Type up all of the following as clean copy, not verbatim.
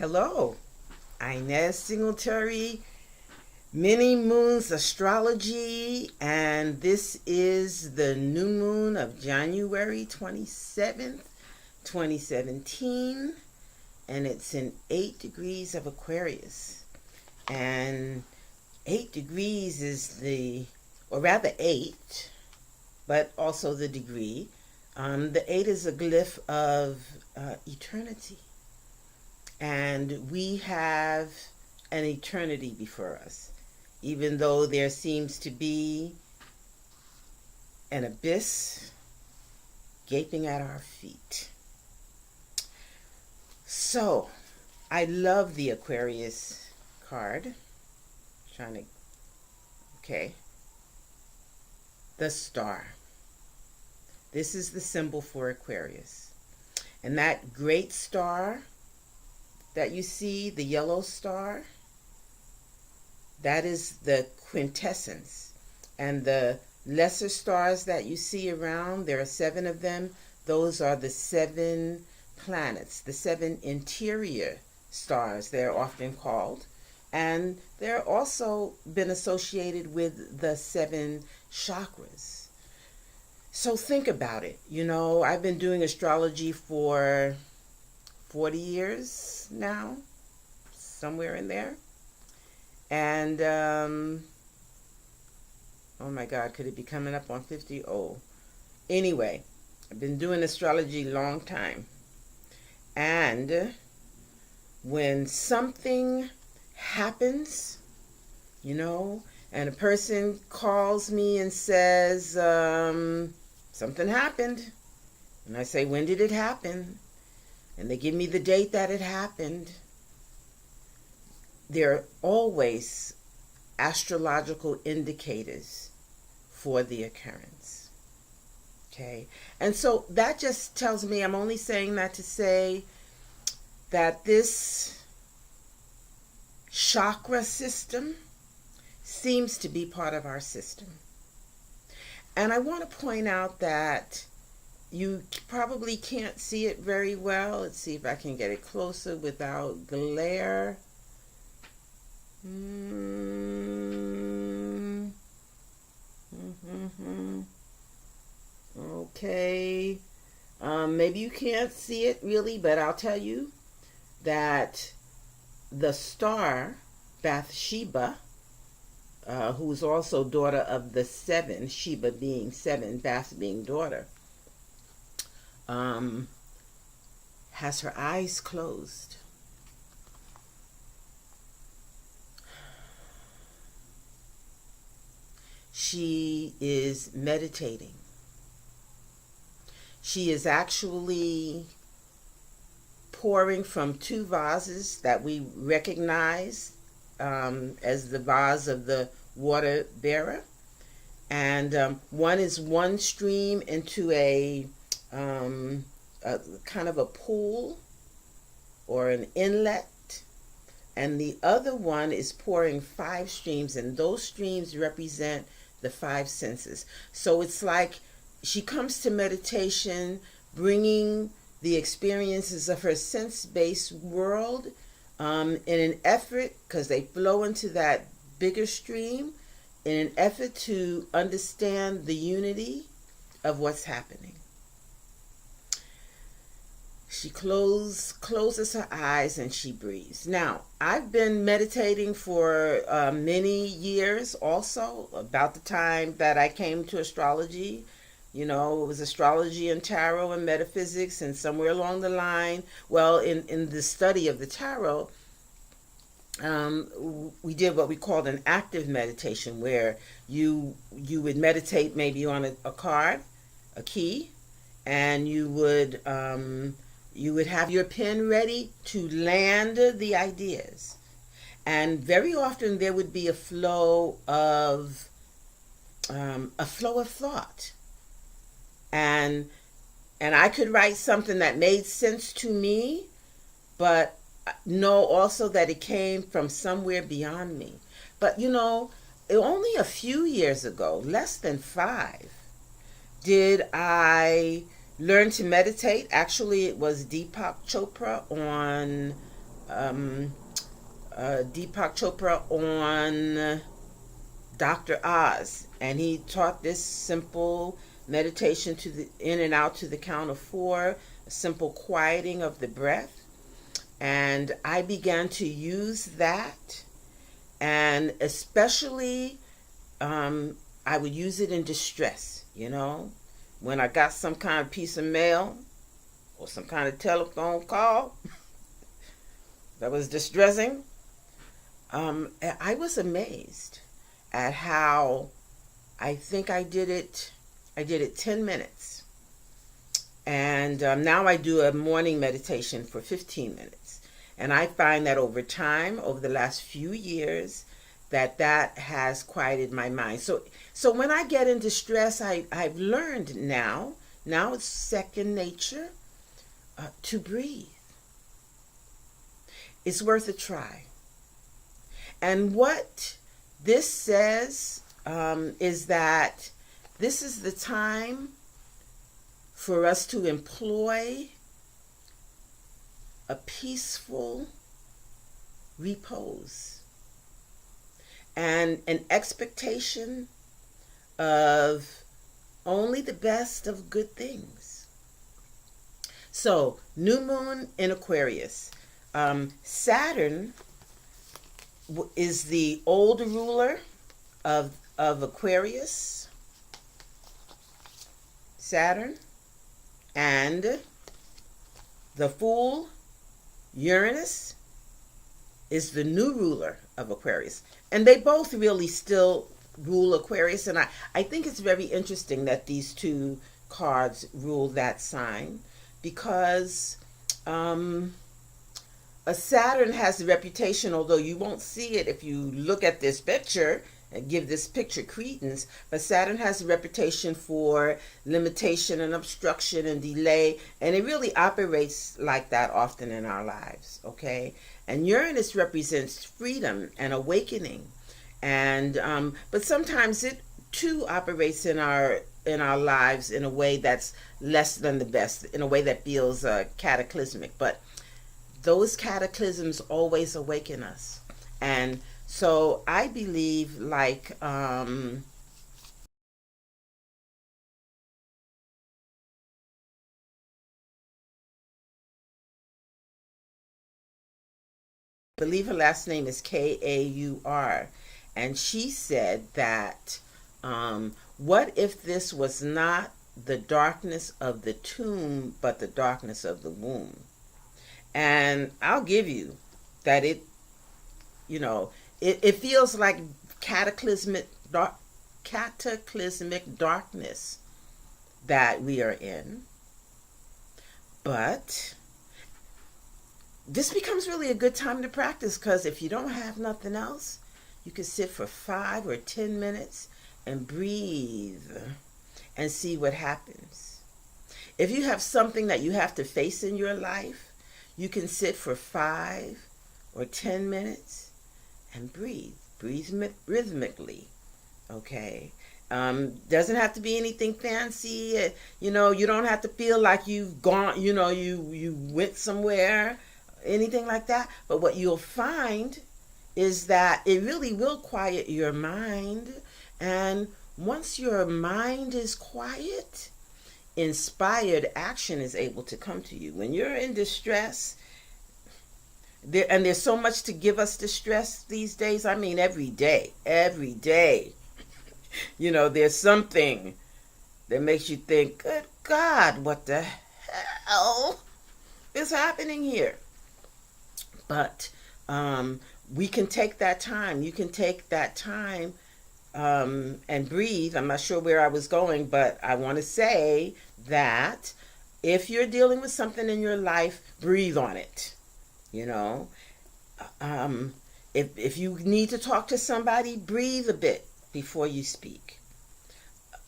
Hello, Inez Singletary, Many Moons Astrology, and this is the new moon of January 27th, 2017, and it's in 8 degrees of Aquarius. And 8 degrees is or rather 8, but also the degree. The 8 is a glyph of eternity. And we have an eternity before us, even though there seems to be an abyss gaping at our feet. So, I love the Aquarius card. Okay. The star. This is the symbol for Aquarius. And that great star that you see, the yellow star, that is the quintessence. And the lesser stars that you see around, there are 7 of them. Those are the 7 planets, the 7 interior stars, they're often called. And they're also been associated with the 7 chakras. So think about it. I've been doing astrology for 40 years now, somewhere in there. And, oh my God, could it be coming up on 50? Oh, anyway, I've been doing astrology a long time. And when something happens, and a person calls me and says, something happened. And I say, when did it happen? And they give me the date that it happened. There are always astrological indicators for the occurrence. Okay? And so that just tells me, I'm only saying that to say that this chakra system seems to be part of our system. And I want to point out that you probably can't see it very well. Let's see if I can get it closer without glare. Okay. Maybe you can't see it really, but I'll tell you that the star Bathsheba, who's also daughter of the 7, Sheba being 7, Bath being daughter, has her eyes closed. She is meditating. She is actually pouring from 2 vases that we recognize as the vase of the water bearer. And one is one stream into a kind of a pool or an inlet, and the other one is pouring 5 streams, and those streams represent the 5 senses. So it's like she comes to meditation bringing the experiences of her sense-based world in an effort, because they flow into that bigger stream, in an effort to understand the unity of what's happening. She closes her eyes and she breathes. Now, I've been meditating for many years also, about the time that I came to astrology. It was astrology and tarot and metaphysics, and somewhere along the line, in the study of the tarot, we did what we called an active meditation, where you would meditate maybe on a card, a key, and you would have your pen ready to land the ideas. And very often there would be a flow of thought. And I could write something that made sense to me, but know also that it came from somewhere beyond me. But only a few years ago, less than 5, did I learn to meditate. Actually, it was Deepak Chopra on Deepak Chopra on Dr. Oz, and he taught this simple meditation to the in and out to the count of 4, a simple quieting of the breath. And I began to use that, and especially I would use it in distress, when I got some kind of piece of mail or some kind of telephone call that was distressing. I was amazed at how I think I did it 10 minutes. And now I do a morning meditation for 15 minutes. And I find that over time, over the last few years, that has quieted my mind. So when I get in distress, I've learned now it's second nature, to breathe. It's worth a try. And what this says is that this is the time for us to employ a peaceful repose and an expectation of only the best of good things. So, new moon in Aquarius. Saturn is the old ruler of Aquarius. Saturn. And the Fool, Uranus, is the new ruler of Aquarius. And they both really still rule Aquarius. And I think it's very interesting that these two cards rule that sign, because a Saturn has the reputation, although you won't see it if you look at this picture and give this picture credence, but Saturn has a reputation for limitation and obstruction and delay, and it really operates like that often in our lives, okay? And Uranus represents freedom and awakening, and but sometimes it too operates in our lives in a way that's less than the best, in a way that feels cataclysmic. But those cataclysms always awaken us. And so I believe, like, I believe her last name is Kaur, and she said that, what if this was not the darkness of the tomb, but the darkness of the womb? And I'll give you that it feels like cataclysmic darkness that we are in. But this becomes really a good time to practice, because if you don't have nothing else, you can sit for 5 or 10 minutes and breathe and see what happens. If you have something that you have to face in your life, you can sit for 5 or 10 minutes and breathe rhythmically, okay? Doesn't have to be anything fancy. You don't have to feel like you've gone, you went somewhere, anything like that. But what you'll find is that it really will quiet your mind. And once your mind is quiet, inspired action is able to come to you. When you're in distress, there's so much to give us distress these days. I mean, every day, there's something that makes you think, good God, what the hell is happening here? But we can take that time. You can take that time and breathe. I'm not sure where I was going, but I want to say that if you're dealing with something in your life, breathe on it. If you need to talk to somebody, breathe a bit before you speak.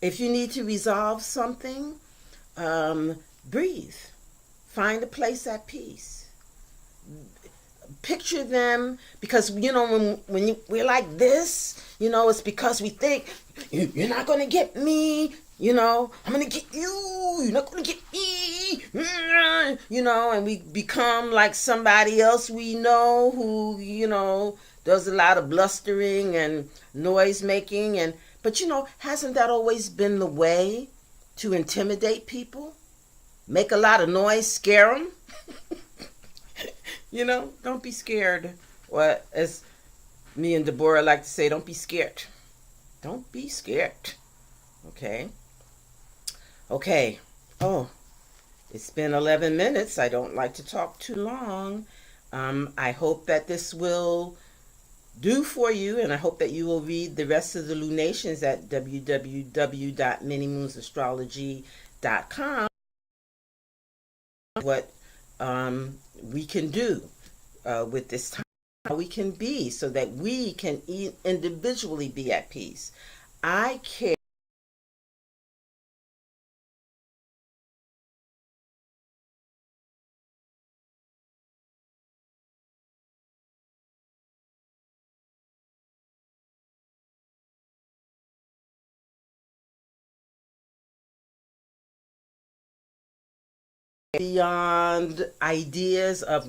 If you need to resolve something, breathe. Find a place at peace. Picture them, because when we're like this, it's because we think you're not going to get me, You know, I'm gonna get you. You're not gonna get me. You know, and we become like somebody else we know who, does a lot of blustering and noise making. But hasn't that always been the way to intimidate people? Make a lot of noise, scare them. Don't be scared. Or as me and Deborah like to say, don't be scared. Don't be scared. Okay. Okay. Oh, it's been 11 minutes. I don't like to talk too long. I hope that this will do for you, and I hope that you will read the rest of the lunations at www.manymoonsastrology.com. What we can do with this time, how we can be, so that we can individually be at peace. I care beyond ideas of